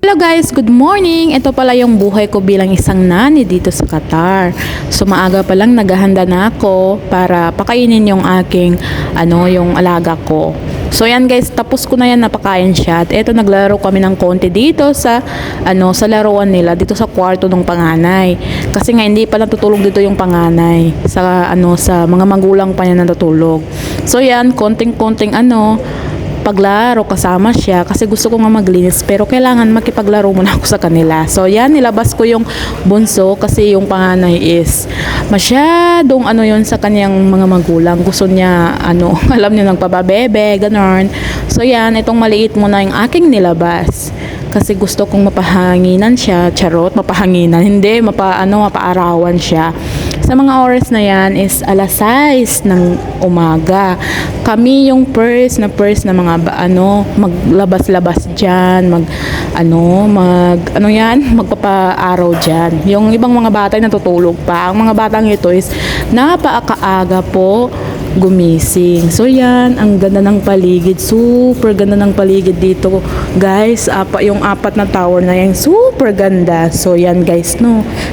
Hello guys, good morning! Ito pala yung buhay ko bilang isang nani dito sa Qatar. So maaga pa lang naghahanda na ako para pakainin yung aking yung alaga ko. So yan guys, tapos ko na yan napakain siya. At eto naglaro kami ng konti dito sa sa laruan nila dito sa kwarto ng panganay. Kasi nga hindi pa natutulog dito yung panganay sa sa mga magulang pa niya natutulog. So yan, konting-konting paglaro kasama siya kasi gusto ko nga maglinis pero kailangan makipaglaro muna ako sa kanila. So yan, nilabas ko yung bunso kasi yung panganay is masyadong yun sa kanyang mga magulang. Gusto niya alam niyo nagpababebe, ganon. So yan, itong maliit muna yung aking nilabas. Kasi gusto kong mapahanginan siya, charot, mapahanginan, hindi, mapaarawan siya. Sa mga oras na yan is alas 6 ng umaga. Kami yung first na mga maglabas-labas diyan, magpapaaraw diyan. Yung ibang mga bata ay natutulog pa. Ang mga batang ito is napakaaga po gumising. So yan, ang ganda ng paligid, super ganda ng paligid dito guys. Yung apat na tower na yan, super ganda. So yan guys,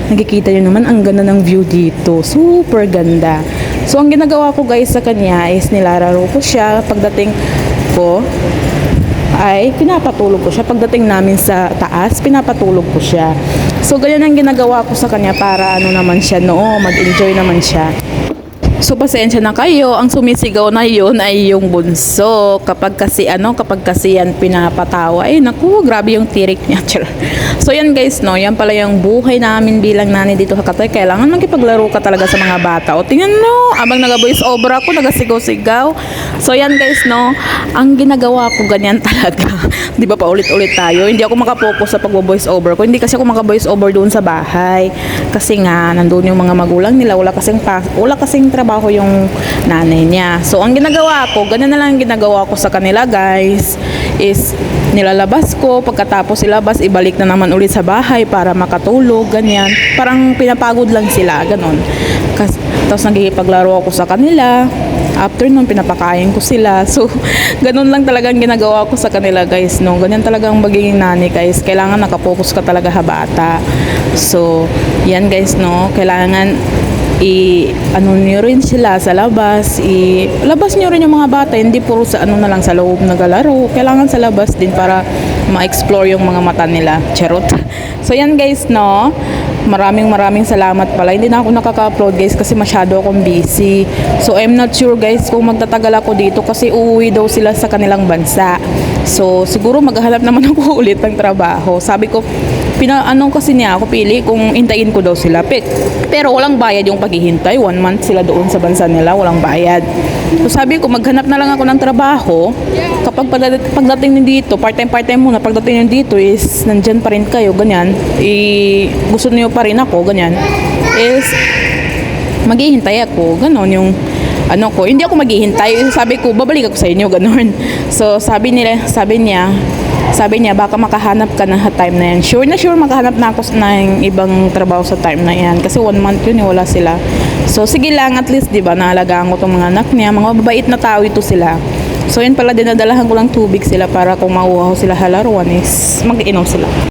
nakikita nyo naman ang ganda ng view dito, super ganda. So ang ginagawa ko guys sa kanya is nilalaro ko siya. Pagdating ko ay pinapatulog ko siya. Pagdating namin sa taas, pinapatulog ko siya. So ganyan ang ginagawa ko sa kanya para naman siya, mag-enjoy naman siya. So pasensya na kayo, ang sumisigaw na yun ay yung bunso. Kapag kasi yan pinapatawa, ay naku, grabe yung tirik niya. So yan guys, yan pala yung buhay namin bilang nani dito sa Qatar. Kailangan makipaglaro ka talaga sa mga bata. O tingnan abang nag-voice over ako, nagasigaw-sigaw. So yan guys, ang ginagawa ko ganyan talaga. Di ba pa ulit-ulit tayo? Hindi ako makapokus sa pag-voice over ko. Hindi kasi ako maka-voice over doon sa bahay. Kasi nga, nandun yung mga magulang nila. Wala kasing trabaho yung nanay niya. So, ang ginagawa ko, ganun na lang ang ginagawa ko sa kanila guys, is nilalabas ko. Pagkatapos ilabas, ibalik na naman ulit sa bahay para makatulog, ganyan. Parang pinapagod lang sila, ganun. Tapos nagigipaglaro ako sa kanila. After nun, pinapakain ko sila. So, ganun lang talagang ginagawa ko sa kanila guys, Ganyan talagang magiging nani guys. Kailangan nakapokus ka talaga sa bata. So, yan guys, Kailangan niyo rin sila sa labas. Labas niyo rin yung mga bata. Hindi puro sa na lang sa loob nagalaro. Kailangan sa labas din para ma-explore yung mga mata nila. Charot. So, yan guys, Maraming salamat pala. Hindi na ako nakaka-upload guys kasi masyado akong busy. So I'm not sure guys kung magtatagal ako dito kasi uuwi daw sila sa kanilang bansa. So siguro maghahanap naman ako ulit ng trabaho. Sabi ko, kasi niya ako pili kung hintayin ko daw sila. Pero walang bayad yung paghihintay. 1 month sila doon sa bansa nila, walang bayad. So sabi ko, maghanap na lang ako ng trabaho. Kapag pagdating dito, part-time muna. Pagdating dito is nandyan pa rin kayo, ganyan. Gusto niyo pa rin ako, ganyan. Is maghihintay ako, ganon yung ko. Hindi ako maghihintay. Sabi ko, babalik ako sa inyo, ganon. So sabi niya, baka makahanap ka na time na yan. Sure makahanap na ako ng ibang trabaho sa time na yan. Kasi 1 month yun, wala sila. So, sige lang, at least, di ba, naalagaan ko itong mga anak niya. Mga mababait na tao ito sila. So, yun pala, dinadalahan ko lang tubig sila para kung mauuhaw sila halaruan is mag-inom sila.